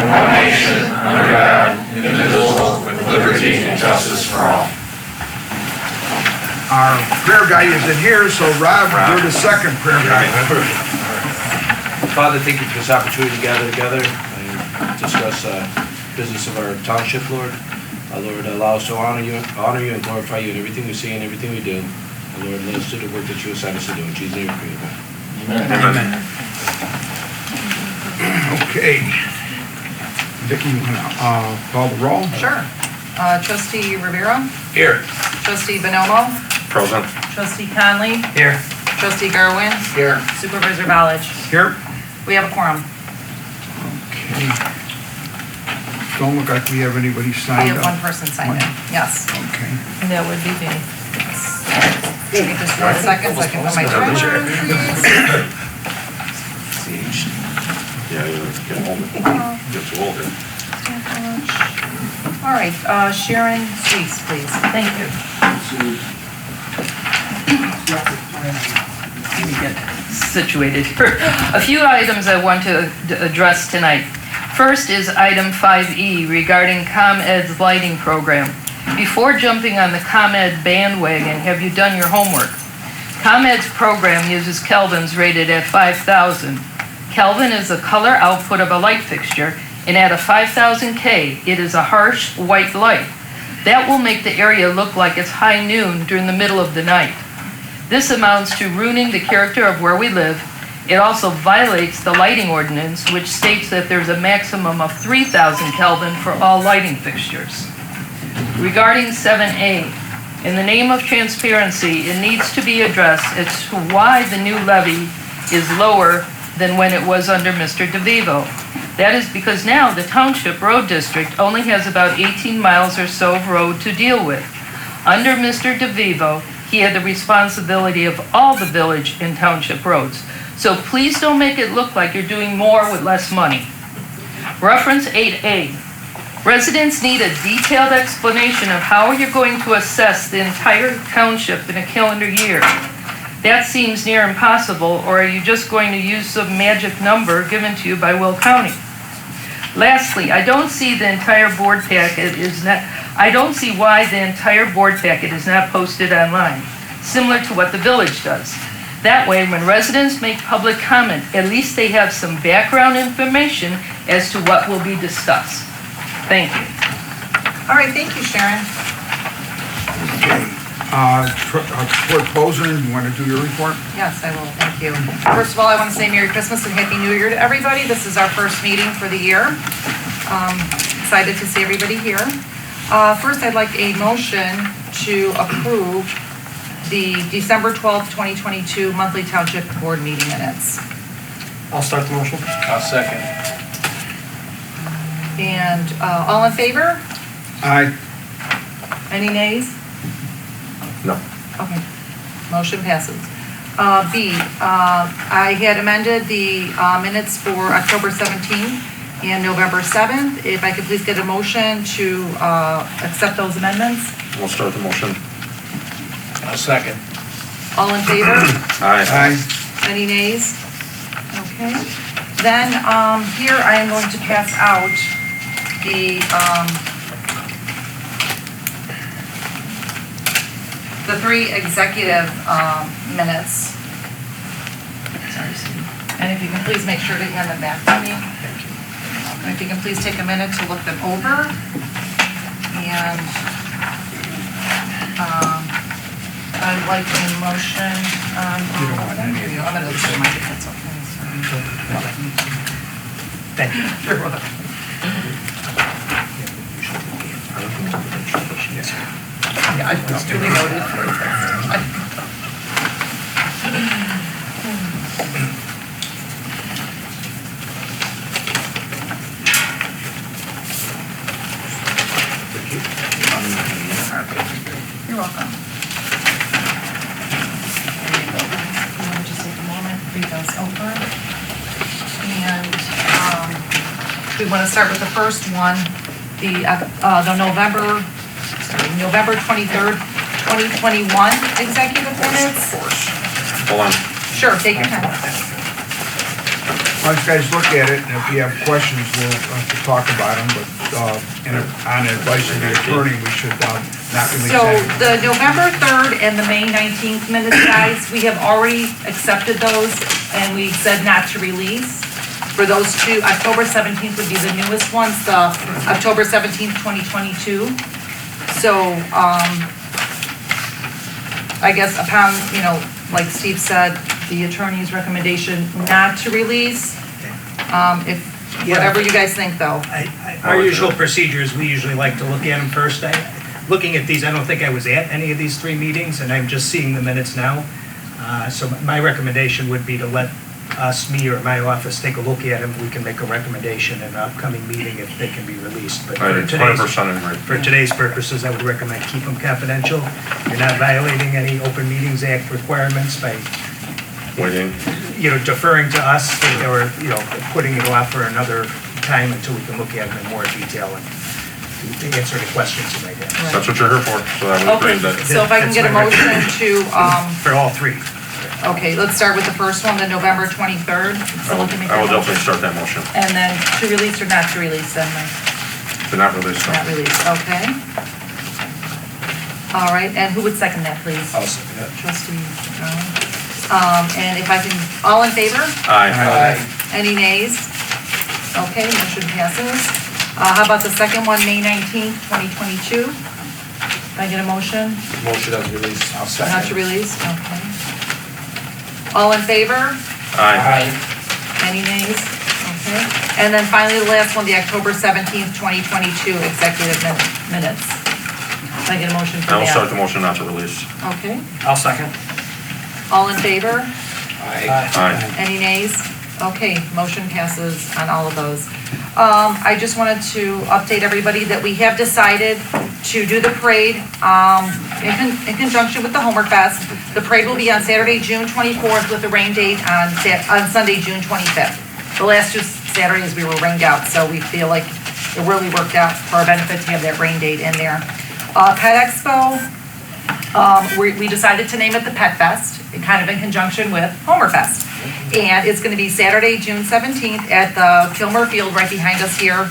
one nation, under God, indivisible, with liberty and justice for all. Our prayer guy isn't here, so Rob, you're the second prayer guy. Father, thank you for this opportunity to gather together and discuss business of our township, Lord. Lord, allow us to honor you and glorify you in everything we say and everything we do. And Lord, let us do the work that you assigned us to do. In Jesus' name we pray, amen. Amen. Okay. Vicki, you want to call the roll? Sure. Trustee Rivera. Here. Trustee Bonomo. Present. Trustee Conley. Here. Trustee Garwin. Here. Supervisor Ballich. Here. We have a quorum. Okay. Don't look like we have anybody We signed have up. one person signed in. Yes. Okay. And that would be me. Give me just 1 second so I can put my timer, please. Yeah, you can hold it. Get too old here. All right, Sharon Sweets, please. Thank you. Let me get situated here. A few items I want to address tonight. First is item 5E regarding ComEd's lighting program. Before jumping on the ComEd bandwagon, have you done your homework? ComEd's program uses kelvins rated at 5,000. Kelvin is the color output of a light fixture, and at a 5,000 K, it is a harsh white light. That will make the area look like it's high noon during the middle of the night. This amounts to ruining the character of where we live. It also violates the lighting ordinance, which states that there's a maximum of 3,000 Kelvin for all lighting fixtures. Regarding 7A, in the name of transparency, it needs to be addressed as to why the new levy is lower than when it was under Mr. DeVivo. That is because now the Township Road District only has about 18 miles or so of road to deal with. Under Mr. DeVivo, he had the responsibility of all the village and township roads. So please don't make it look like you're doing more with less money. Reference 8A. Residents need a detailed explanation of how you're going to assess the entire township in a calendar year. That seems near impossible, or are you just going to use some magic number given to you by Will County? Lastly, I don't see why the entire board packet is not posted online, similar to what the village does. That way, when residents make public comment, at least they have some background information as to what will be discussed. Thank you. All right, thank you, Sharon. Clerk Bozen, you want to do your report? Yes, I will. Thank you. First of all, I want to say Merry Christmas and Happy New Year to everybody. This is our first meeting for the year. Excited to see everybody here. First, I'd like a motion to approve the December 12th, 2022 monthly Township Board meeting minutes. I'll start the motion. I'll second. And all in favor? Aye. Any nays? No. Okay, motion passes. B, I had amended the minutes for October 17th and November 7th. If I could please get a motion to accept those amendments. We'll start the motion. I'll second. All in favor? Aye. Aye. Any nays? Okay. Then here I am going to pass out the three executive minutes. Sorry, Steve. And if you can please make sure to hand them back to me. Thank you. And if you can please take a minute to look them over. And I'd like a motion. I'm going to look at my, that's okay. Thank you. You're welcome. Yeah, I was duly noted. You're welcome. There you go. You want to just take a moment, read those over. And we want to start with the first one, the November 23rd, 2021 executive minutes. Hold on. Sure, take your time. why don't you guys look at it, and if you have questions, we'll talk about them, but on advice of the attorney, we should not release So anything. the November 3rd and the May 19th minutes, guys, we have already accepted those, and we said not to release. For those two, October 17th would be the newest ones, the October 17th, 2022. So, I guess upon, like Steve said, the attorney's recommendation not to release. If, whatever you guys think though. Our usual procedure is we usually like to look at them first. Looking at these, I don't think I was at any of these 3 meetings, and I'm just seeing the minutes now. So my recommendation would be to let me or my office take a look at them. We can make a recommendation in an upcoming meeting if they can be released. But I 100% agree. for today's purposes, I would recommend keep them confidential. You're not violating any Open Meetings Act requirements by Waiting. deferring to us or, putting it off for another time until we can look at them in more detail and to answer any questions you might have. That's what you're here for, so I would Okay, agree that. so if I can get a motion to, For all 3. okay, let's start with the first one, the November 23rd. Someone can make I that will definitely motion. start that motion. And then to release or not to release then, Mike? To not release Not them. release, okay. All right, and who would second that, please? I'll second that. Trustee Brown. And if I can, all in favor? Aye. Any nays? Okay, motion passes. How about the second one, May 19th, 2022? Can I get a motion? Motion as released. I'll Not to release, okay. All in favor? Aye. Any nays? Okay. And then finally, the last one, the October 17th, 2022 executive minutes. Can I get a motion for I will start that? the motion not to release. Okay. I'll second. All in favor? Aye. Any nays? Okay, motion passes on all of those. I just wanted to update everybody that we have decided to do the parade in conjunction with the Homer Fest. The parade will be on Saturday, June 24th with a rain date on Sunday, June 25th. The last 2 Saturdays we were rained out, so we feel like it really worked out for our benefit to have that rain date in there. Pet Expo, we decided to name it the Pet Fest, kind of in conjunction with Homer Fest. And it's gonna be Saturday, June 17th at the Kilmer Field right behind us here.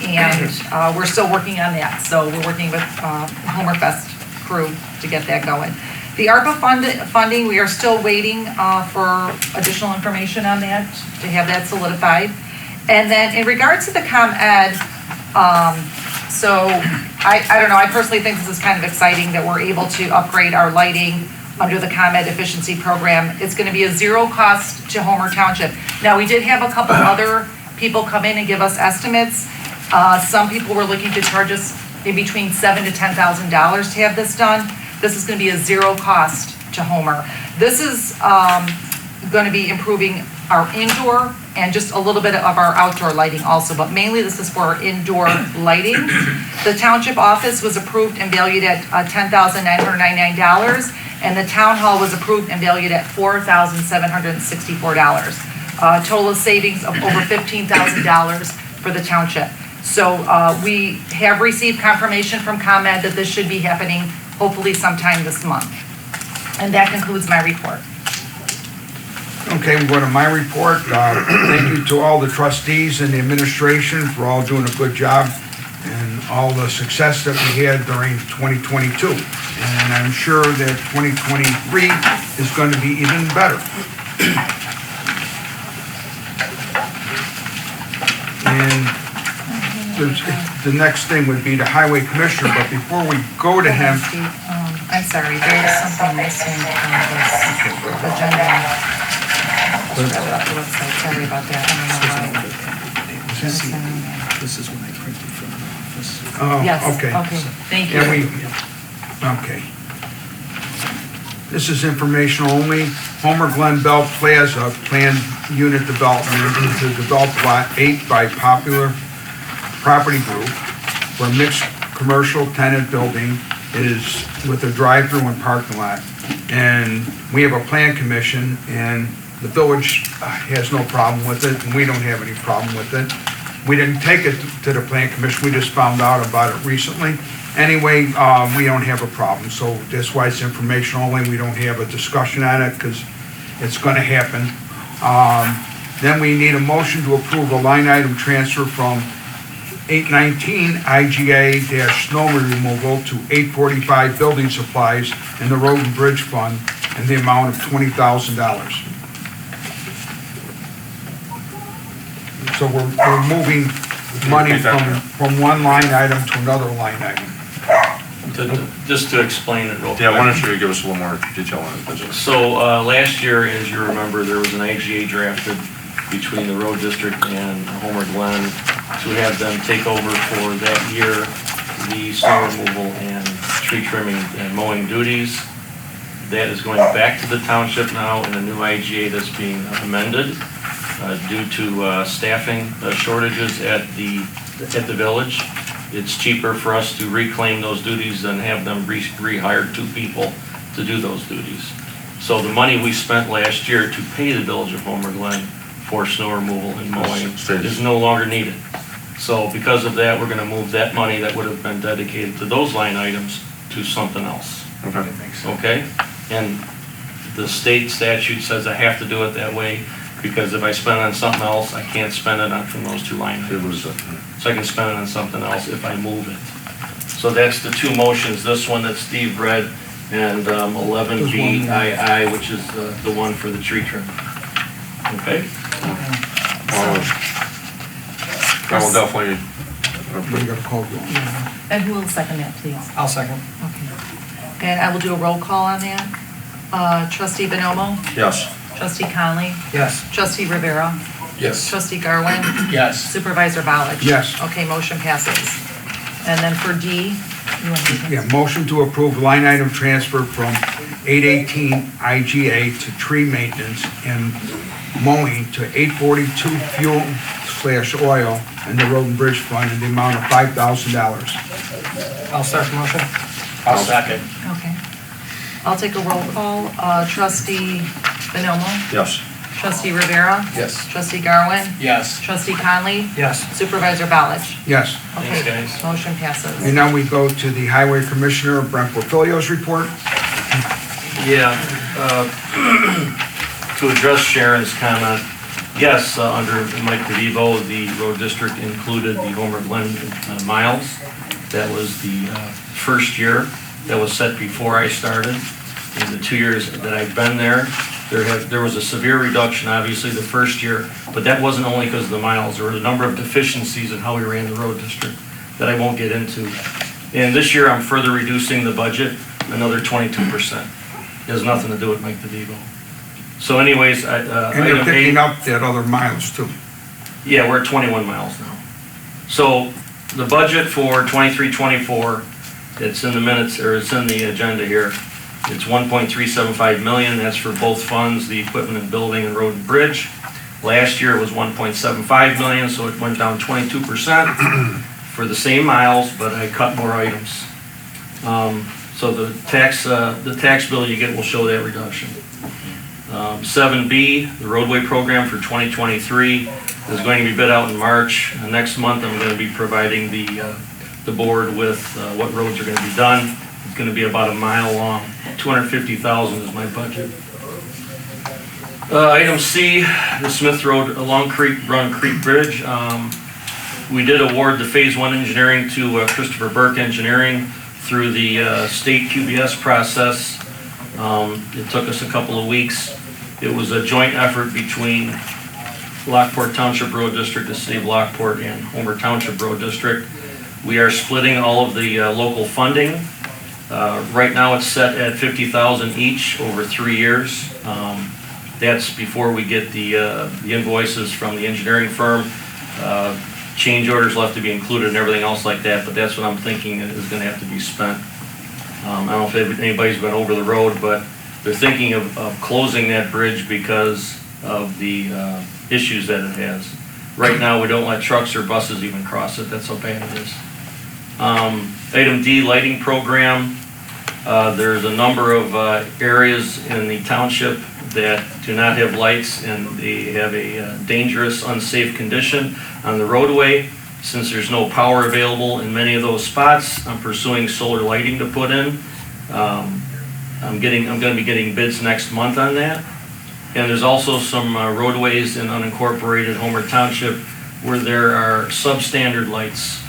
And we're still working on that, so we're working with Homer Fest crew to get that going. The ARPA funding, we are still waiting for additional information on that, to have that solidified. And then in regards to the ComEd, so I don't know, I personally think this is kind of exciting that we're able to upgrade our lighting under the ComEd efficiency program. It's gonna be a 0 cost to Homer Township. Now, we did have a couple other people come in and give us estimates. Some people were looking to charge us in between $7,000 to $10,000 to have this done. This is gonna be a 0 cost to Homer. This is gonna be improving our indoor and just a little bit of our outdoor lighting also, but mainly this is for our indoor lighting. The township office was approved and valued at $10,999, and the town hall was approved and valued at $4,764. Total savings of over $15,000 for the township. So we have received confirmation from ComEd that this should be happening hopefully sometime this month. And that concludes my report. Okay, we go to my report. Thank you to all the trustees and the administration for all doing a good job and all the success that we had during 2022. And I'm sure that 2023 is going to be even better. And the next thing would be the highway commissioner, but before we go to him, I'm sorry, there was something missing on this agenda. Sorry about that, I don't know why. This is what I printed from the office. oh, Yes, okay. okay, thank you. Yeah, okay. This is informational only. Homer Glen Bell Plaza planned unit development to develop lot 8 by Popular Property Group for a mixed commercial tenant building. It is with a drive-through and parking lot. And we have a plan commission, and the village has no problem with it, and we don't have any problem with it. We didn't take it to the plan commission, we just found out about it recently. Anyway, we don't have a problem, so that's why it's informational only. We don't have a discussion on it because it's gonna happen. Then we need a motion to approve a line item transfer from 819 IGA-snow removal to 845 building supplies in the Road and Bridge Fund in the amount of $20,000. So we're moving money from one line item to another line item. Just to explain it real quick. Yeah, why don't you give us a little more detail on it? So last year, as you remember, there was an IGA drafted between the road district and Homer Glen to have them take over for that year the snow removal and tree trimming and mowing duties. That is going back to the township now in a new IGA that's being amended due to staffing shortages at the village. It's cheaper for us to reclaim those duties than have them rehire 2 people to do those duties. So the money we spent last year to pay the village of Homer Glen for snow removal and mowing is no longer needed. So because of that, we're going to move that money that would have been dedicated to those line items to something else. Okay. Okay? And the state statute says I have to do it that way because if I spend it on something else, I can't spend it on from those 2 line items. So I can spend it on something else if I move it. So that's the 2 motions, this one that Steve read and 11BII, which is the one for the tree trim. Okay? I will definitely, We got a call going. And who will second that, please? I'll second. Okay. And I will do a roll call on that. Trustee Bonomo? yes. Trustee Conley? Yes. Trustee Rivera? Yes. Trustee Garwin? Yes. Supervisor Ballage? Yes. Okay, motion passes. And then for D, you want to do Yeah, motion to approve line item transfer from 818 IGA to tree maintenance and mowing to 842 fuel/oil in the Road and Bridge Fund in the amount of $5,000. I'll start the motion. I'll second. Okay. I'll take a roll call. Trustee Bonomo? Yes. Trustee Rivera? Yes. Trustee Garwin? Yes. Trustee Conley? Yes. Supervisor Ballage? Yes. Okay, Thanks, guys. motion passes. And now we go to the Highway Commissioner, Brent Porfilio's report. Yeah, to address Sharon's comment, yes, under Mike DeVivo, the road district included the Homer Glen miles. That was the first year that was set before I started. In the 2 years that I've been there, there was a severe reduction, obviously, the first year, but that wasn't only because of the miles. There were a number of deficiencies in how we ran the road district that I won't get into. And this year, I'm further reducing the budget, another 22%. It has nothing to do with Mike DeVivo. So anyways, And they're item picking 8, up that other miles too. yeah, we're at 21 miles now. So the budget for 23-24, it's in the minutes, or it's in the agenda here. It's 1.375 million, that's for both funds, the equipment and building and road and bridge. Last year it was 1.75 million, so it went down 22% for the same miles, but I cut more items. So the tax bill you get will show that reduction. 7B, the roadway program for 2023 is going to be bid out in March. Next month I'm going to be providing the board with what roads are going to be done. It's going to be about a mile long. 250,000 is my budget. Item C, the Smith Road Long Creek Run Creek Bridge. We did award the Phase 1 engineering to Christopher Burke Engineering through the state QBS process. It took us a couple of weeks. It was a joint effort between Lockport Township Road District, the city of Lockport, and Homer Township Road District. We are splitting all of the local funding. Right now it's set at 50,000 each over 3 years. That's before we get the invoices from the engineering firm. Change orders left to be included and everything else like that, but that's what I'm thinking is going to have to be spent. I don't know if anybody's been over the road, but they're thinking of closing that bridge because of the issues that it has. Right now, we don't let trucks or buses even cross it. That's how bad it is. Item D, lighting program. There's a number of areas in the township that do not have lights and they have a dangerous, unsafe condition on the roadway. Since there's no power available in many of those spots, I'm pursuing solar lighting to put in. I'm going to be getting bids next month on that. And there's also some roadways in unincorporated Homer Township where there are substandard lights.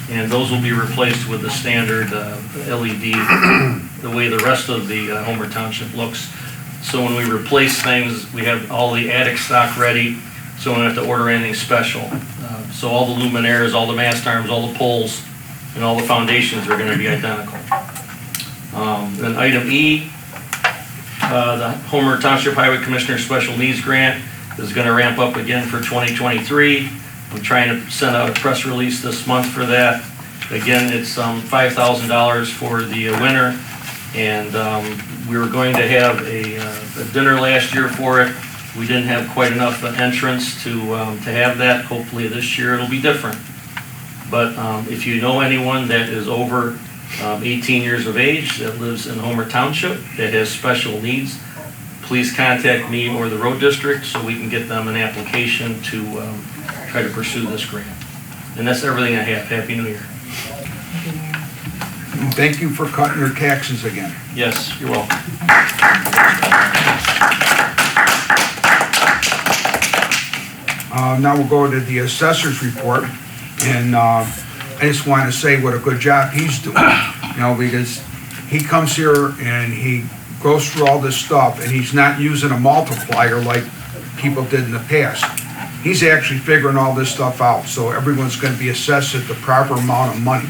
And those will be replaced with the standard LED, the way the rest of the Homer Township looks. So when we replace things, we have all the attic stock ready, so we don't have to order anything special. So all the luminaires, all the mast arms, all the poles, and all the foundations are gonna be identical. Then item E, the Homer Township Highway Commissioner Special Needs Grant is gonna ramp up again for 2023. I'm trying to send out a press release this month for that. Again, it's $5,000 for the winter, and we were going to have a dinner last year for it. We didn't have quite enough entrance to have that. Hopefully this year it'll be different. But if you know anyone that is over 18 years of age that lives in Homer Township that has special needs, please contact me or the road district so we can get them an application to try to pursue this grant. And that's everything I have. Happy New Year. And thank you for cutting your taxes again. Yes, you're welcome. Now we'll go to the assessor's report, and I just want to say what a good job he's doing, because he comes here and he goes through all this stuff, and he's not using a multiplier like people did in the past. He's actually figuring all this stuff out, so everyone's going to be assessed at the proper amount of money.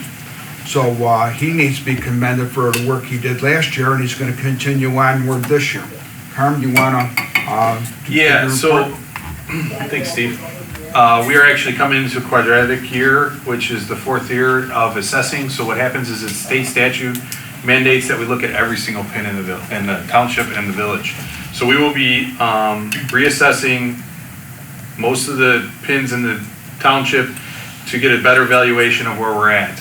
So he needs to be commended for the work he did last year, and he's going to continue onward this year. Carm, do you want to? Yeah, so, thanks, Steve. We are actually coming into a quadratic year, which is the 4th year of assessing. So what happens is it's state statute mandates that we look at every single pin in the township and the village. So we will be reassessing most of the pins in the township to get a better valuation of where we're at.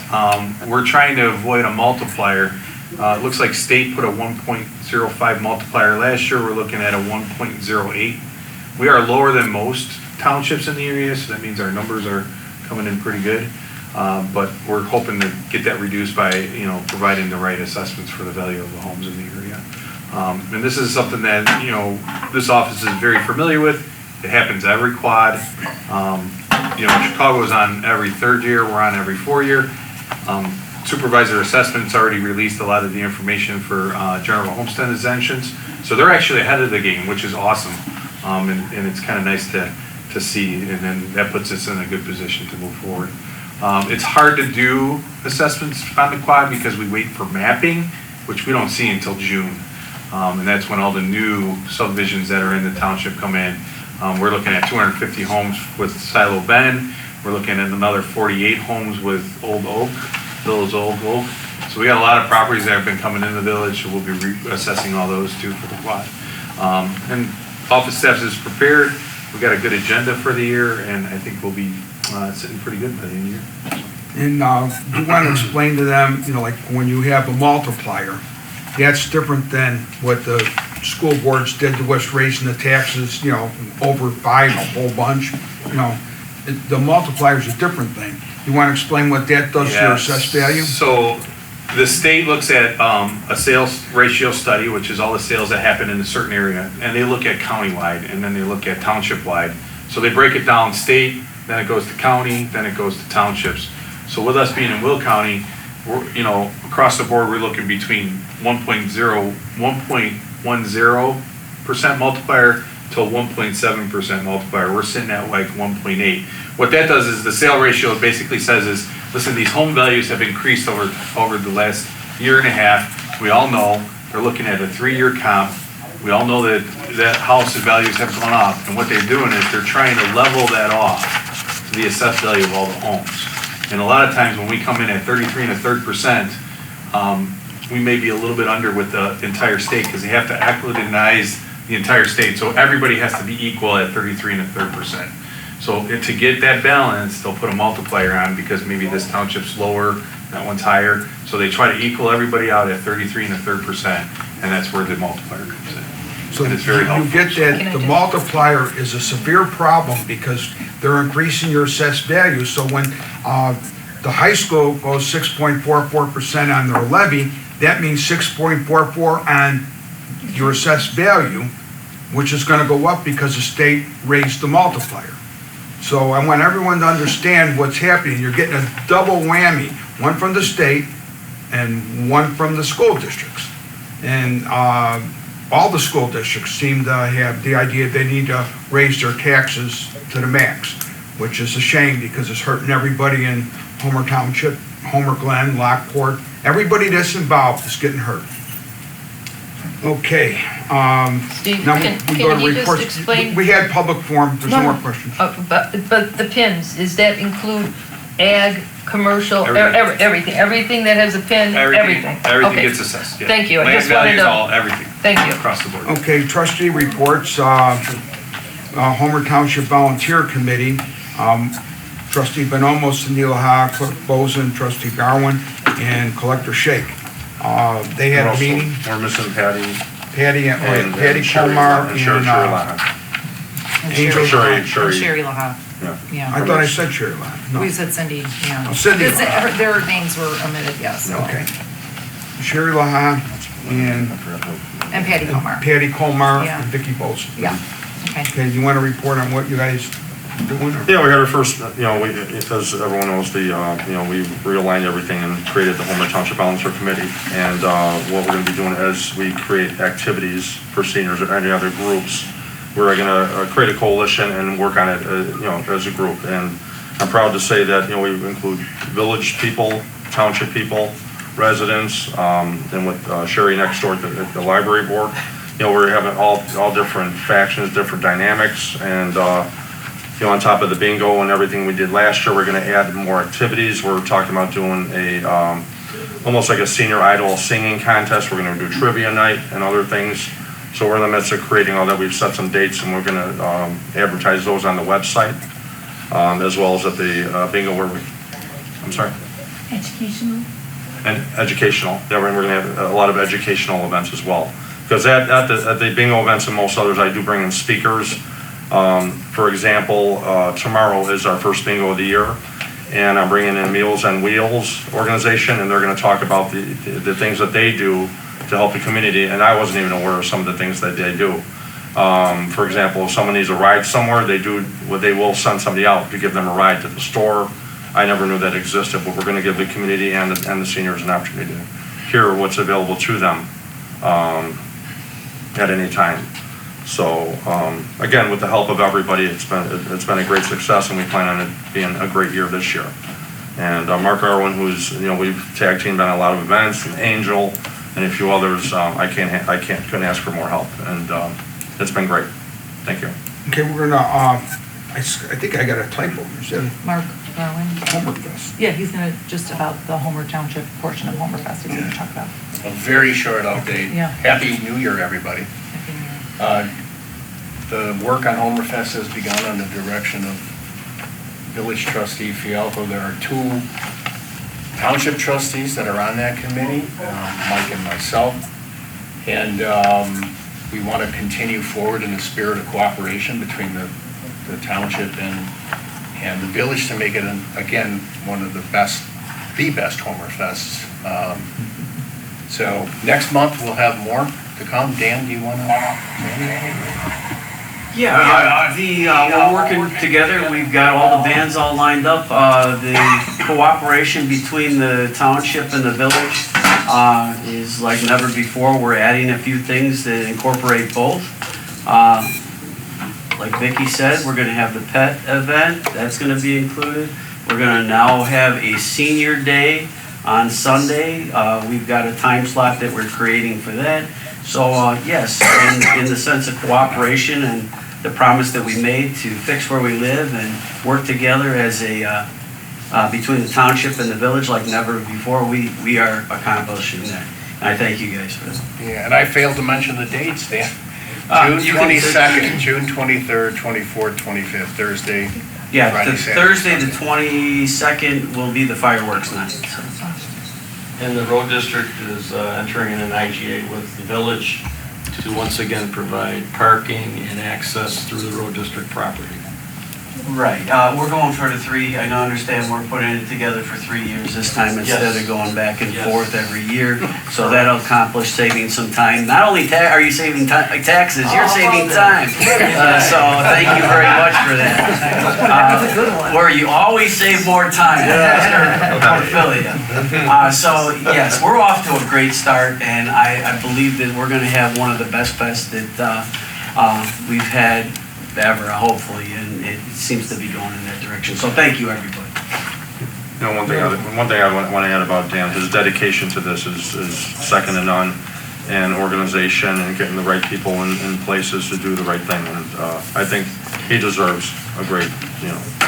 We're trying to avoid a multiplier. It looks like state put a 1.05 multiplier last year. We're looking at a 1.08. We are lower than most townships in the area, so that means our numbers are coming in pretty good. But we're hoping to get that reduced by, providing the right assessments for the value of the homes in the area. And this is something that, this office is very familiar with. It happens every quad. Chicago's on every 3rd year, we're on every 4 year. Supervisor assessments already released a lot of the information for general homestead exemptions. So they're actually ahead of the game, which is awesome. And it's kind of nice to see, and then that puts us in a good position to move forward. It's hard to do assessments on the quad because we wait for mapping, which we don't see until June. And that's when all the new subdivisions that are in the township come in. We're looking at 250 homes with Silo Bend. We're looking at another 48 homes with Old Oak, Village Old Oak. So we got a lot of properties that have been coming in the village, so we'll be assessing all those too for the quad. And office staff is prepared. We've got a good agenda for the year, and I think we'll be sitting pretty good by the end of the year. And you want to explain to them, like when you have a multiplier, that's different than what the school boards did to us, raising the taxes, over 5, a whole bunch. The multiplier is a different thing. You want to explain what that does to your assessed value? So the state looks at a sales ratio study, which is all the sales that happen in a certain area, and they look at countywide, and then they look at township-wide. So they break it down state, then it goes to county, then it goes to townships. So with us being in Will County, we're, across the board, we're looking between 1.10% multiplier to a 1.7% multiplier. We're sitting at like 1.8. What that does is the sale ratio basically says is, listen, these home values have increased over the last year and a half. We all know they're looking at a 3-year comp. We all know that house values have gone up, and what they're doing is they're trying to level that off to the assessed value of all the homes. And a lot of times when we come in at 33 1/3%, we may be a little bit under with the entire state because they have to equitanize the entire state. So everybody has to be equal at 33 1/3%. So to get that balance, they'll put a multiplier on because maybe this township's lower, that one's higher. So they try to equal everybody out at 33 1/3%, and that's where the multiplier comes in. So and it's very helpful. You get that the multiplier is a severe problem because they're increasing your assessed value. So when the high school goes 6.44% on their levy, that means 6.44 on your assessed value. which is gonna go up because the state raised the multiplier. So I want everyone to understand what's happening. You're getting a double whammy, one from the state and one from the school districts. And all the school districts seem to have the idea they need to raise their taxes to the max, which is a shame because it's hurting everybody in Homer Township, Homer Glen, Lockport. Everybody that's involved is getting hurt. Okay. Steve, Now can we go to you just reports. explain? We had public forum, there's no No. more questions. But the PINs, does that include ag, commercial, Everything. everything that has a PIN, everything? Everything Okay. gets assessed, yeah. Thank you. I Land just wanted values, to- all, everything, Thank you. across the board. Okay, trustee reports, Homer Township Volunteer Committee, trustee Bonomo, Cindy Laha, clerk Bozen, trustee Garwin, and collector Shake. They had a meeting, We're missing Patty. Patty Sherry Colmar and Sherry and Laha. And Angel Sherry. And Sherry Laha. Yeah. Yeah. I thought I said Sherry Laha. No. We said Cindy, yeah. Oh, Cindy It's- Laha. Their names were omitted, yes. Okay. Sherry Laha and And Patty Comar. Patty Colmar Yeah. and Vicky Bozen. Yeah, okay. Okay, you want to report on what you guys doing? or- Yeah, we had our first, as everyone knows, we realigned everything and created the Homer Township Volunteer Committee. And what we're going to be doing as we create activities for seniors or any other groups, we're going to create a coalition and work on it, as a group. And I'm proud to say that, we include village people, township people, residents, and with Sherry next door at the library board. We're having all different factions, different dynamics, and on top of the bingo and everything we did last year, we're going to add more activities. We're talking about doing a almost like a senior idol singing contest. We're going to do trivia night and other things. So we're in the midst of creating all that. We've set some dates, and we're going to advertise those on the website, as well as at the bingo where I'm sorry? Educational? And educational. Yeah, we're going to have a lot of educational events as well. Because at the bingo events and most others, I do bring in speakers. For example, tomorrow is our first bingo of the year, and I'm bringing in Meals on Wheels organization, and they're going to talk about the things that they do to help the community, and I wasn't even aware of some of the things that they do. For example, if someone needs a ride somewhere, they will send somebody out to give them a ride to the store. I never knew that existed, but we're going to give the community and the seniors an opportunity to hear what's available to them at any time. So again, with the help of everybody, it's been a great success, and we plan on it being a great year this year. And Mark Irwin, who's we've tag teamed on a lot of events, and Angel, and a few others. Couldn't ask for more help, and it's been great. Thank you. Okay, we're gonna, I think I got a typo. Is that Mark Garland? Homerfest? Yeah, he's gonna, just about the Homer Township portion of Homerfest, he's gonna talk about. A very short update. Yeah. Happy New Year, everybody. Happy New Year. The work on Homerfest has begun under the direction of Village Trustee Fialco. There are 2 Township trustees that are on that committee, Mike and myself. And we want to continue forward in the spirit of cooperation between the Township and the Village to make it, again, one of the best Homerfests. So next month, we'll have more to come. Dan, do you want to say anything? Yeah, we're working together. We've got all the bands all lined up. The cooperation between the township and the village is like never before. We're adding a few things that incorporate both. Like Vicki said, we're going to have the pet event. That's going to be included. We're going to now have a senior day on Sunday. We've got a time slot that we're creating for that. So yes, in the sense of cooperation and the promise that we made to fix where we live and work together as between the township and the village like never before, we are accomplishing that. And I thank you guys for that. Yeah, and I failed to mention the dates, Dan. June You can- 22nd, June 23rd, 24th, 25th, Thursday. Yeah, Friday, the Saturday, Thursday, the Sunday. 22nd will be the fireworks night. So. And the road district is entering an IGA with the village to once again provide parking and access through the road district property. Right, we're going for the 3, I know, understand we're putting it together for 3 years this time instead of going back and forth every year. So that'll accomplish saving some time. Not only are you saving taxes, you're saving time. So thank you very much for that. Where you always save more time. So yes, we're off to a great start, and I believe that we're gonna have one of the best fests that we've had ever, hopefully, and it seems to be going in that direction. So thank you, everybody. You know, one thing I want to add about Dan, his dedication to this is second to none, and organization and getting the right people in places to do the right thing. And I think he deserves a great,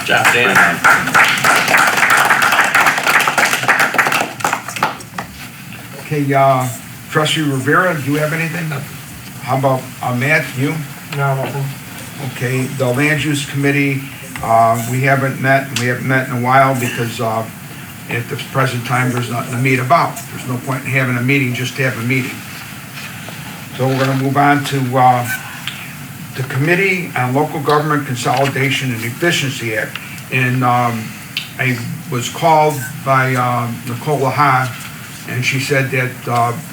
Job, Dan. great man. Okay, Trustee Rivera, do you have anything? How about Matt, you? No, nothing. Okay, the Land Use Committee, we haven't met in a while because at the present time, there's nothing to meet about. There's no point in having a meeting just to have a meeting. So we're going to move on to the Committee on Local Government Consolidation and Efficiency Act. And I was called by Nicole Laha, and she said that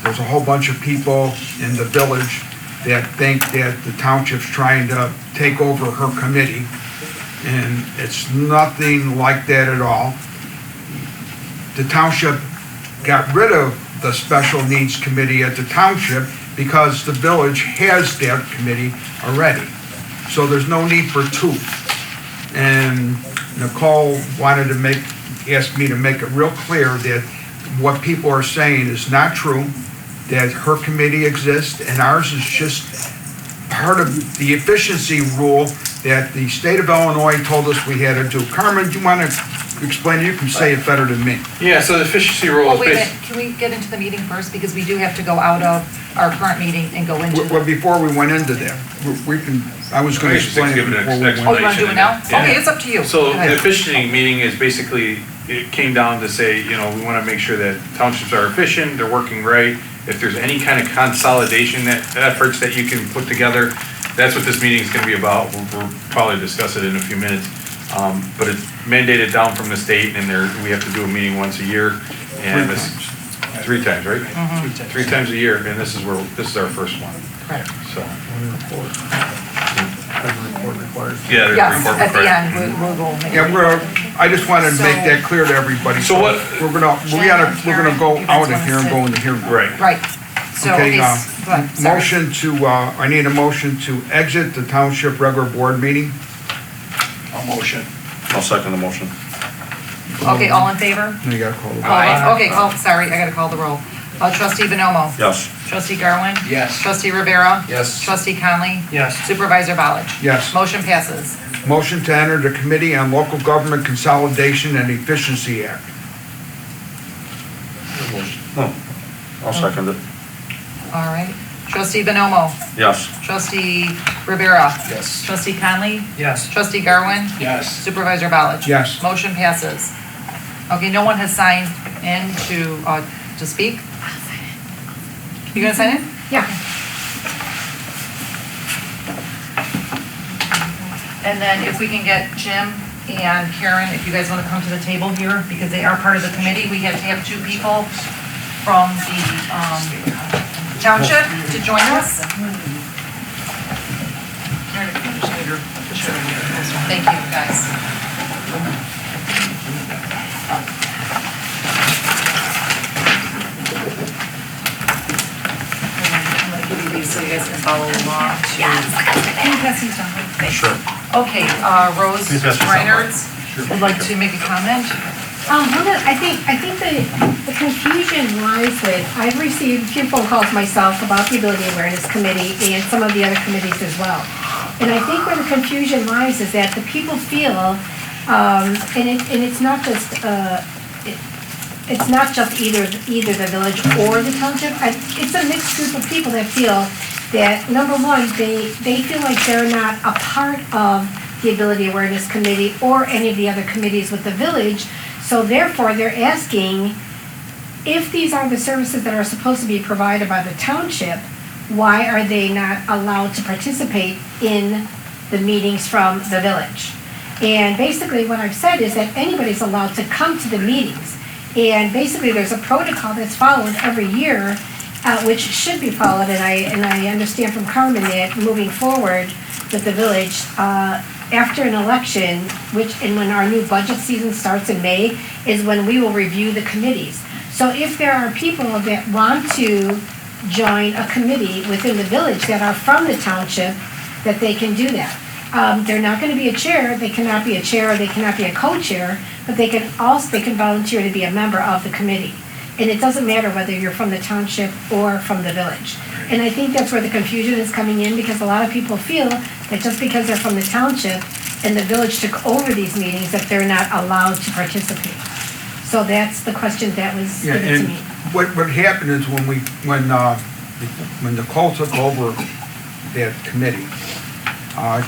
there's a whole bunch of people in the village that think that the township's trying to take over her committee, and it's nothing like that at all. The township got rid of the Special Needs Committee at the township because the village has that committee already. So there's no need for two. And Nicole wanted to ask me to make it real clear that what people are saying is not true, that her committee exists, and ours is just part of the efficiency rule that the state of Illinois told us we had to do. Carmen, do you want to explain it? You can say it better than me. Yeah, so the efficiency rule Well, is wait a based. minute, can we get into the meeting first, because we do have to go out of our current meeting and go into Well, before we went into that, I was going to explain it before we went. Oh, you want to do it now? Yeah. Okay, it's up to you. So Go ahead. the efficiency meeting is basically, it came down to say, we want to make sure that townships are efficient, they're working right. If there's any kind of consolidation efforts that you can put together, that's what this meeting is going to be about. We'll probably discuss it in a few minutes. But it's mandated down from the state, and we have to do a meeting once a year. And this, 3 times, right? Mhm. 3 times a year, and this is our first one. Correct. So. Yeah, Yeah, there's a Yes, report at the required. end, we'll go make. I just wanted to make that clear to everybody. So what- We're gonna go out of here and go into here. Right. Right. So, Okay, go ahead, sorry. motion to, I need a motion to exit the township regular board meeting. I'll second the motion. Okay, all in favor? Now you gotta call the. Okay, sorry, I gotta call the roll. Trustee Bonomo? Yes. Trustee Garwin? Yes. Trustee Rivera? Yes. Trustee Conley? Yes. Supervisor Ballage? Yes. Motion passes. Motion to enter the Committee on Local Government Consolidation and Efficiency Act. I'll second it. All right. Trustee Bonomo? Yes. Trustee Rivera? Yes. Trustee Conley? Yes. Trustee Garwin? Yes. Supervisor Ballage? Yes. Motion passes. Okay, no one has signed in to speak? You gonna sign in? Yeah. And then if we can get Jim and Karen, if you guys want to come to the table here, because they are part of the committee, we have to have 2 people from the township to join us. Thank you, guys. I'm gonna give you these so you guys can follow along. Can you pass these down? Thanks. Sure. Okay, Rose Can you pass this down, Reinhardt would like to make a comment. I think the confusion lies with, I've received a few phone calls myself about the Ability Awareness Committee and some of the other committees as well. And I think where the confusion lies is that the people feel, and it's not just, it's not just either the village or the township. It's a mixed group of people that feel that, number one, they feel like they're not a part of the Ability Awareness Committee or any of the other committees with the village. So therefore, they're asking, if these are the services that are supposed to be provided by the township, why are they not allowed to participate in the meetings from the village? And basically what I've said is that anybody's allowed to come to the meetings. And basically there's a protocol that's followed every year, which should be followed. And I understand from Carmen that moving forward with the village, after an election, and when our new budget season starts in May, is when we will review the committees. So if there are people that want to join a committee within the village that are from the township, that they can do that. They're not going to be a chair, they cannot be a chair, or they cannot be a co-chair, but they can volunteer to be a member of the committee. And it doesn't matter whether you're from the township or from the village. And I think that's where the confusion is coming in, because a lot of people feel that just because they're from the township and the village took over these meetings, that they're not allowed to participate. So that's the question that was Yeah, given to and me. what happened is when Nicole took over that committee,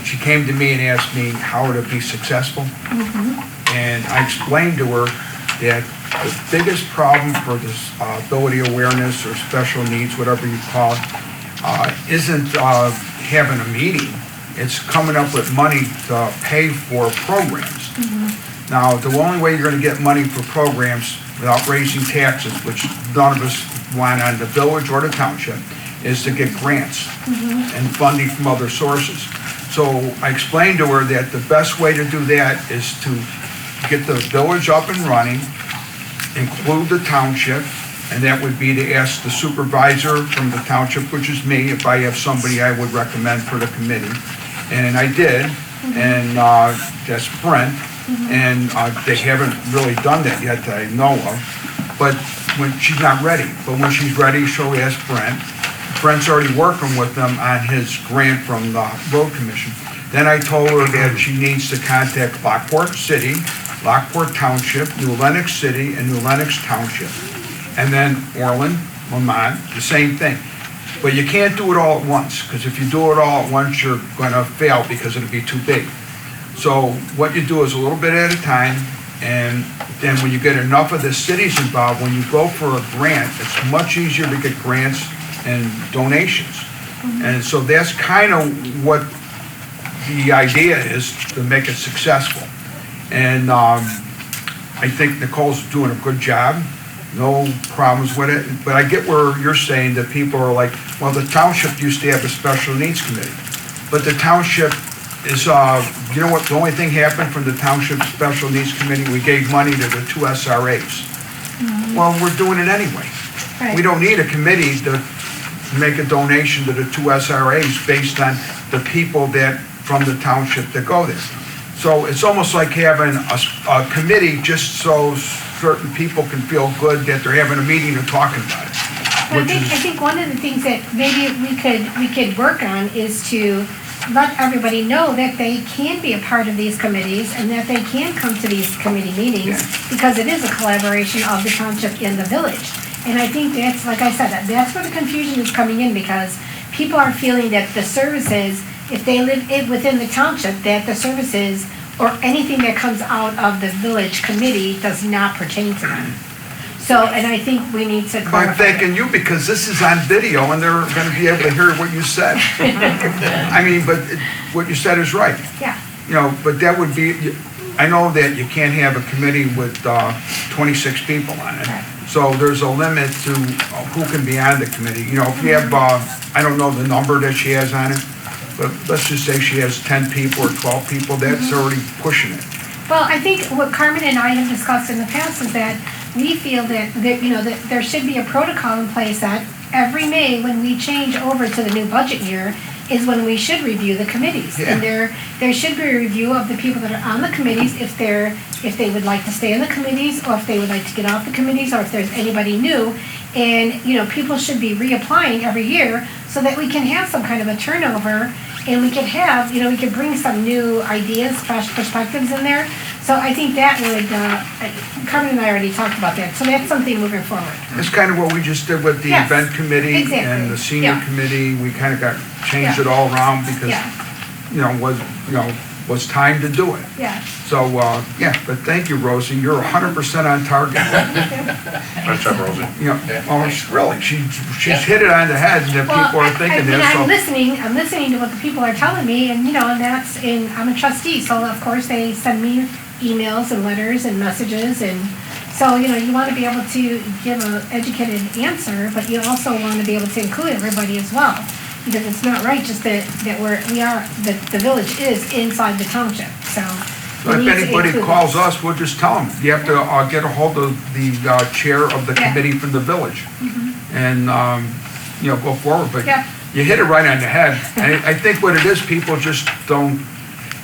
she came to me and asked me how to be successful. And I explained to her that the biggest problem for this ability awareness or special needs, whatever you call it, isn't having a meeting. It's coming up with money to pay for programs. Now, the only way you're going to get money for programs without raising taxes, which none of us want on the village or the township, is to get grants and funding from other sources. So I explained to her that the best way to do that is to get the village up and running, include the township, and that would be to ask the supervisor from the township, which is me, if I have somebody I would recommend for the committee. And I did, and that's Brent, and they haven't really done that yet that I know of, but when she's not ready. But when she's ready, she'll ask Brent. Brent's already working with them on his grant from the road commission. Then I told her that she needs to contact Lockport City, Lockport Township, New Lenox City, and New Lenox Township. And then Orland, Lamont, the same thing. But you can't do it all at once, because if you do it all at once, you're going to fail because it'll be too big. So what you do is a little bit at a time, and then when you get enough of the cities involved, when you go for a grant, it's much easier to get grants and donations. And so that's kind of what the idea is, to make it successful. And I think Nicole's doing a good job. No problems with it. But I get where you're saying that people are like, well, the township used to have a special needs committee. But the township is, you know what, the only thing happened from the township special needs committee, we gave money to the 2 SRAs. Well, we're doing it anyway. Right. We don't need a committee to make a donation to the 2 SRAs based on the people that, from the township that go there. So it's almost like having a committee just so certain people can feel good that they're having a meeting and talking about it. But I think one of the things that maybe we could work on is to let everybody know that they can be a part of these committees and that they can come to these committee meetings, because it is a collaboration of the township and the village. And I think that's, like I said, that's where the confusion is coming in, because people are feeling that the services, if they live within the township, that the services or anything that comes out of the village committee does not pertain to them. So, and I think we need to clarify. I'm thanking you because this is on video and they're going to be able to hear what you said. I mean, but what you said is right. Yeah. You know, but that would be, I know that you can't have a committee with 26 people on it. Right. So there's a limit to who can be on the committee. You know, if you have, I don't know the number that she has on it, but let's just say she has 10 people or 12 people, that's already pushing it. Well, I think what Carmen and I have discussed in the past is that we feel that you know, that there should be a protocol in place that every May, when we change over to the new budget year, is when we should review the committees. Yeah. And there should be a review of the people that are on the committees, if they would like to stay in the committees, or if they would like to get off the committees, or if there's anybody new. And, you know, people should be reapplying every year so that we can have some kind of a turnover, and we can have, you know, we could bring some new ideas, fresh perspectives in there. So I think that would, Carmen and I already talked about that, so that's something moving forward. It's kind of what we just did with the Yes, event committee exactly. and the senior Yeah. committee. We kind of changed Yeah. it all around because, Yeah. you know, was time to do it. Yeah. So, yeah, but thank you, Rosie, you're 100% on target. Nice job, Rosie. You know, well, really, she's hit it on the head, and if people are thinking this, I'm so. listening to what the people are telling me, and, and I'm a trustee, so of course they send me emails and letters and messages, and so, you want to be able to give an educated answer, but you also want to be able to include everybody as well. Because it's not right just that the village is inside the township, so. So if anybody calls us, we'll just tell them, you have to get a hold of the chair of the committee from the village. And, go forward, but you hit it right on the head. And I think what it is, people just don't,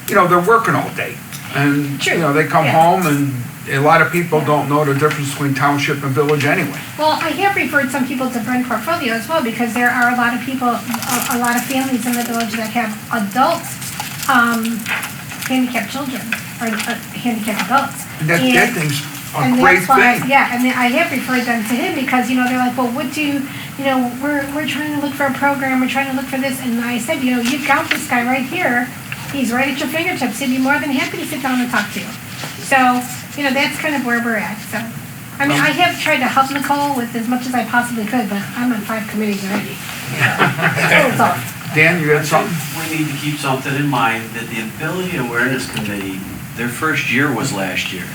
they're working all day. And, they come home and a lot of people don't know the difference between township and village anyway. Well, I have referred some people to Brand Portfolio as well, because there are a lot of people, a lot of families in the village that have adult handicapped children, or handicapped adults. And that thing's a great thing. Yeah, and I have referred them to him because, they're like, well, we're trying to look for a program, we're trying to look for this, and I said, you've got this guy right here, he's right at your fingertips, he'd be more than happy to sit down and talk to you. So, that's kind of where we're at, so. I mean, I have tried to help Nicole with as much as I possibly could, but I'm on 5 committees already. So it's all. Dan, you had something? We need to keep something in mind, that the Ability Awareness Committee, their first year was last year.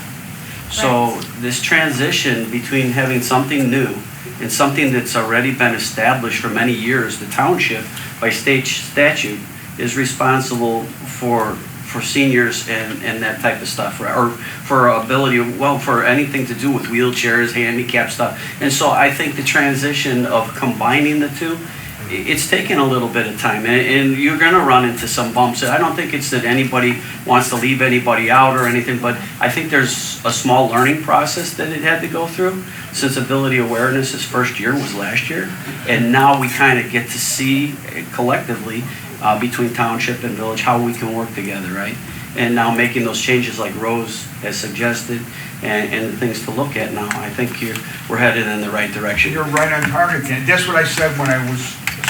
So this transition between having something new and something that's already been established for many years, the township, by state statute, is responsible for seniors and that type of stuff, or for for anything to do with wheelchairs, handicap stuff. And so I think the transition of combining the two, it's taken a little bit of time, and you're going to run into some bumps. I don't think it's that anybody wants to leave anybody out or anything, but I think there's a small learning process that it had to go through, since Ability Awareness's first year was last year, and now we kind of get to see collectively between township and village how we can work together, right? And now making those changes like Rose has suggested, and the things to look at now, I think we're headed in the right direction. You're right on target, Dan. That's what I said when I was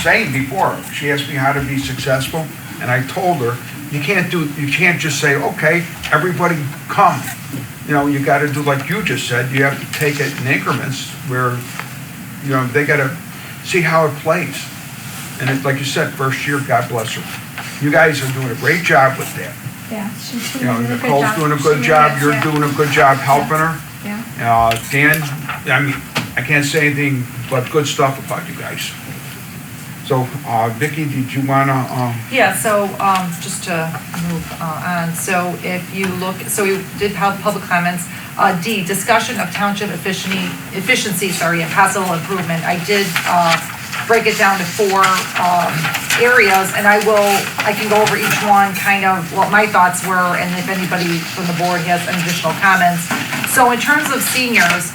saying before. She asked me how to be successful, and I told her, you can't just say, okay, everybody come. You got to do like you just said. You have to take it in increments where, they got to see how it plays. And it's like you said, first year, God bless her. You guys are doing a great job with that. Yeah, she's doing a good job. Nicole's doing a good job, you're doing a good job helping her. Yeah. Dan, I mean, I can't say anything but good stuff about you guys. So, Vicki, did you wanna, Yeah, so, just to move on, so if you look, so we did have public comments. D, discussion of township efficiency, and possible improvement. I did, break it down to 4 areas, and I can go over each one, kind of what my thoughts were, and if anybody from the board has any additional comments. So in terms of seniors,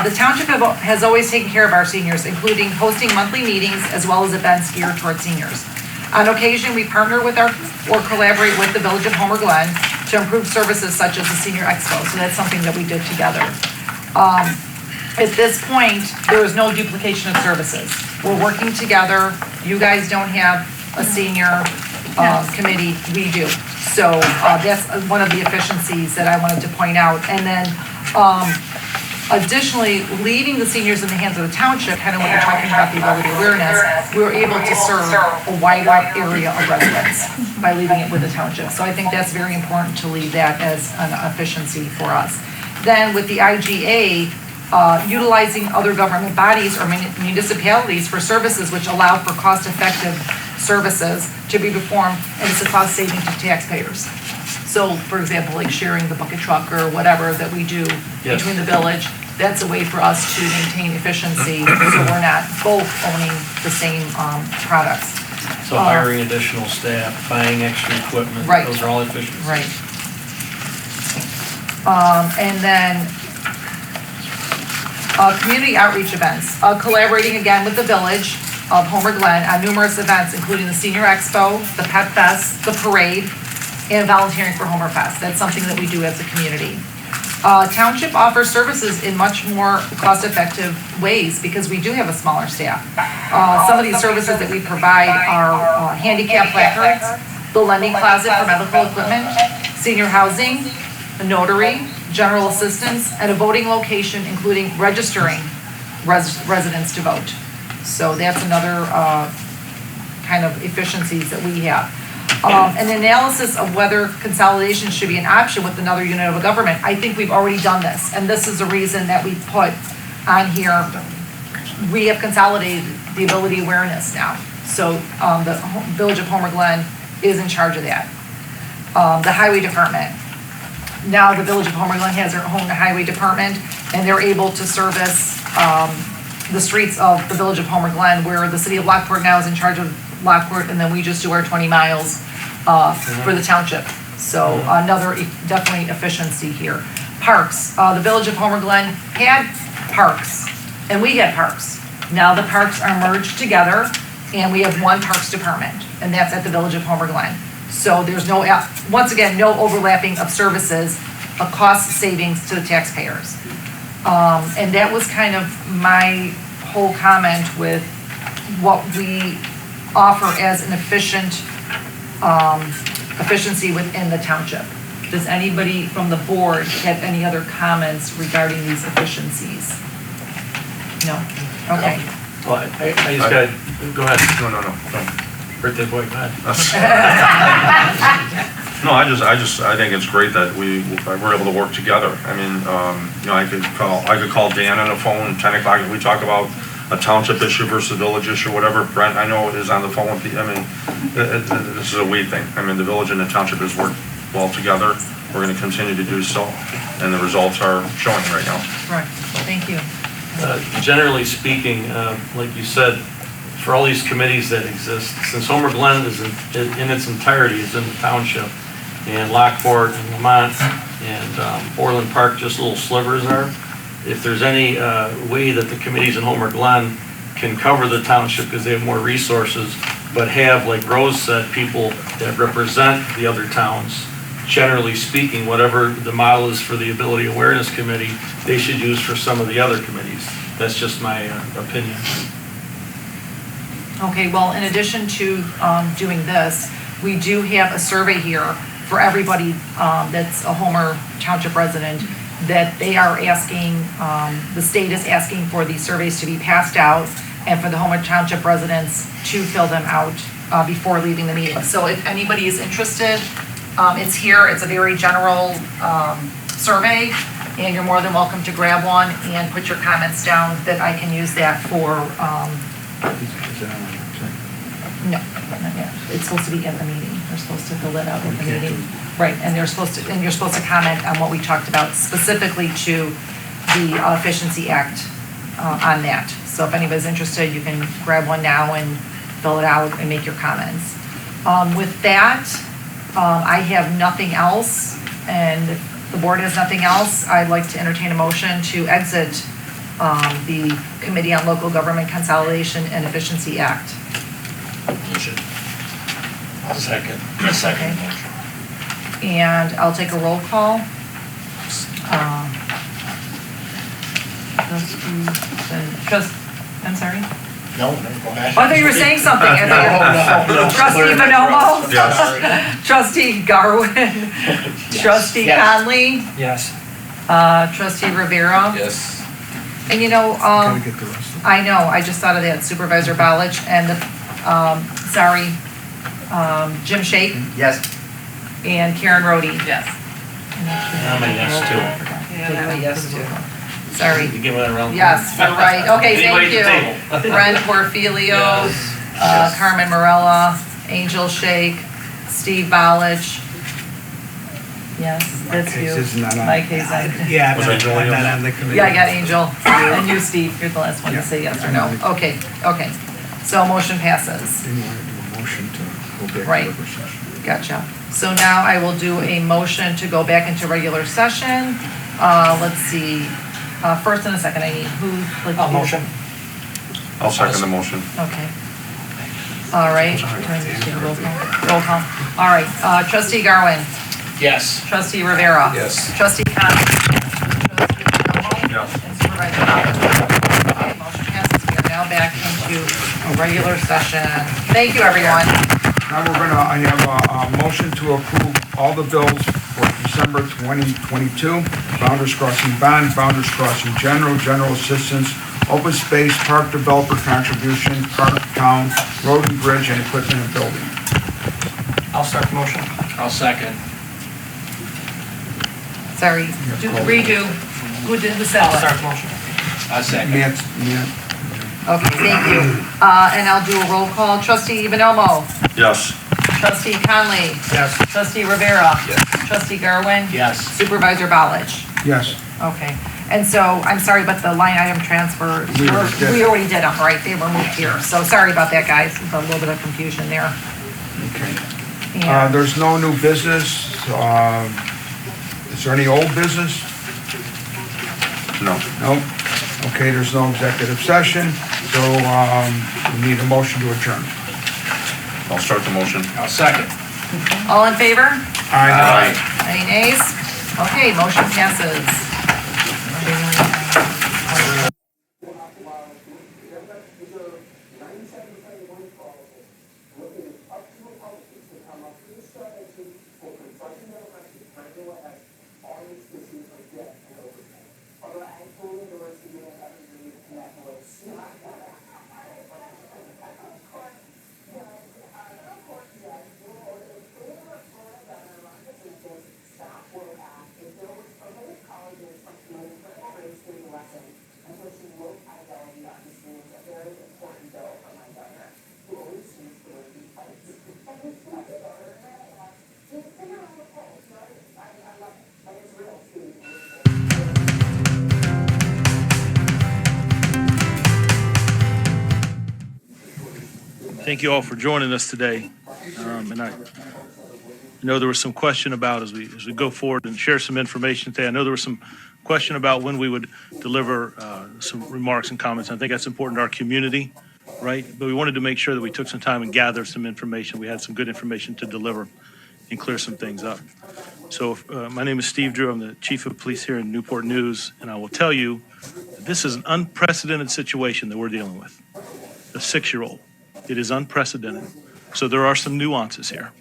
the township has always taken care of our seniors, including hosting monthly meetings as well as events geared towards seniors. On occasion, we partner with or collaborate with the Village of Homer Glen to improve services such as the Senior Expo, so that's something that we did together. At this point, there is no duplication of services. We're working together. You guys don't have a senior committee, we do. So that's one of the efficiencies that I wanted to point out. And then additionally, leaving the seniors in the hands of the township, kind of what you're talking about, the ability awareness, we were able to serve a wider area of residents by leaving it with the township. So I think that's very important to leave that as an efficiency for us. Then with the IGA, utilizing other government bodies or municipalities for services which allow for cost-effective services to be performed, and it's a cost saving to taxpayers. So, for example, like sharing the bucket truck or whatever that we do between the village, that's a way for us to maintain efficiency, so we're not both owning the same products. So hiring additional staff, buying extra equipment, Right. Those are all efficiencies. Right. And then community outreach events, collaborating again with the Village of Homer Glen on numerous events, including the Senior Expo, the Pet Fest, the parade, and volunteering for Homer Fest. That's something that we do as a community. Township offers services in much more cost-effective ways because we do have a smaller staff. Some of these services that we provide are handicap placards, the lending closet for medical equipment, senior housing, a notary, general assistance, and a voting location, including registering residents to vote. So that's another kind of efficiencies that we have. An analysis of whether consolidation should be an option with another unit of government. I think we've already done this, and this is the reason that we put on here, we have consolidated the ability awareness now. So the Village of Homer Glen is in charge of that. The Highway Department. Now the Village of Homer Glen has their own highway department, and they're able to service the streets of the Village of Homer Glen, where the city of Lockport now is in charge of Lockport, and then we just do our 20 miles for the township. So another definitely efficiency here. Parks. The Village of Homer Glen had parks, and we had parks. Now the parks are merged together, and we have one parks department, and that's at the Village of Homer Glen. So there's no, once again, no overlapping of services, a cost savings to the taxpayers. And that was kind of my whole comment with what we offer as an efficiency within the township. Does anybody from the board have any other comments regarding these efficiencies? No? Okay. Well, I just got, go ahead. No. Birthday boy, go ahead. No, I think it's great that we're able to work together. I mean, I could call Dan on the phone, 10 o'clock, if we talk about a township issue versus a village issue, whatever. Brent, I know, is on the phone with the, this is a we thing. I mean, the village and the township has worked well together. We're gonna continue to do so, and the results are showing right now. Right, thank you. Generally speaking, like you said, for all these committees that exist, since Homer Glen is in its entirety is in the township, and Lockport and Lamont and Orland Park, just little slivers are. If there's any way that the committees in Homer Glen can cover the township because they have more resources, but have, like Rose said, people that represent the other towns, generally speaking, whatever the model is for the Ability Awareness Committee, they should use for some of the other committees. That's just my opinion. Okay, well, in addition to doing this, we do have a survey here for everybody that's a Homer Township resident, that they are asking, the state is asking for these surveys to be passed out and for the Homer Township residents to fill them out before leaving the meeting. So if anybody is interested, it's here. It's a very general survey, and you're more than welcome to grab one and put your comments down that I can use that for. No, not yet. It's supposed to be in the meeting. They're supposed to fill it out in the meeting. Right, and you're supposed to comment on what we talked about specifically to the Efficiency Act on that. So if anybody's interested, you can grab one now and fill it out and make your comments. With that, I have nothing else, and if the board has nothing else, I'd like to entertain a motion to exit the Committee on Local Government Consolidation and Efficiency Act. Second. Okay. And I'll take a roll call. I'm sorry? No, go ahead. Oh, I thought you were saying something. No. Trustee Bonomo? Yes. Trustee Garwin? Yes. Trustee Yes. Conley? Yes. Trustee Rivera? Yes. And Gotta get the rest of them. I know, I just thought of that, Supervisor Balich and Jim Shake Yes. and Karen Rhodey. Yes. I'm a yes too. I'm a yes too. Sorry. You give it a round. Yes, you're right. Okay, Anybody thank at you. the table? Brent Porfilio, Carmen Morella, Angel Shake, Steve Balich. Yes, that's Mike Hayes you. is not on. Mike Hayes, Yeah, Was I doing I'm not it? on the committee. yeah, I got Angel. And you, Steve, you're the last one to say yes or no. Okay. So motion passes. They want to do a motion to go back Right. to regular session. Gotcha. So now I will do a motion to go back into regular session. Let's see, first and a second, I need, who'd like to do? Motion. I'll second the motion. Okay. All right. Roll call. All right, trustee Garwin, Yes. trustee Rivera. Yes. Trustee Conley. Trustee Bonomo. Yes. And Supervisor Howard. Okay, motion passes. We are now back into a regular session. Thank you, everyone. Now I have a motion to approve all the bills for December 2022. Founders Crossing Bond, Founders Crossing General, General Assistance, Open Space, Park Developer Contribution, Park Town, Road and Bridge, and Equipment and Building. I'll start the motion. I'll second. Sorry, redo. Who did the I'll start second? the motion. I'll second. Matt, Okay, thank you. And I'll do a roll call. Trustee Vanelmo. Yes. Trustee Conley. Yes. Trustee Rivera. Yes. Trustee Garwin. Yes. Supervisor Balich. yes. Okay. And so, I'm sorry, but the line item transfer, We already did. we already did them, right? They were moved here. So sorry about that, guys. There's a little bit of confusion there. Okay. And There's no new business. Is there any old business? No. Nope. Okay, there's no executive session, so we need a motion to adjourn. I'll start the motion. I'll second. all in favor? Aye. Any nays? Okay, motion passes. Thank you all for joining us today. And I know there was some question about, as we go forward and share some information today, I know there was some question about when we would deliver some remarks and comments. I think that's important to our community, right? But we wanted to make sure that we took some time and gathered some information. We had some good information to deliver and clear some things up. So my name is Steve Drew. I'm the Chief of Police here in Newport News, and I will tell you that this is an unprecedented situation that we're dealing with. A 6-year-old. It is unprecedented. So there are some nuances here.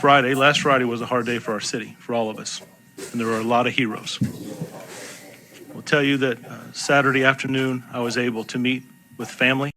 Last Friday was a hard day for our city, for all of us. And there were a lot of heroes. I'll tell you that Saturday afternoon, I was able to meet with family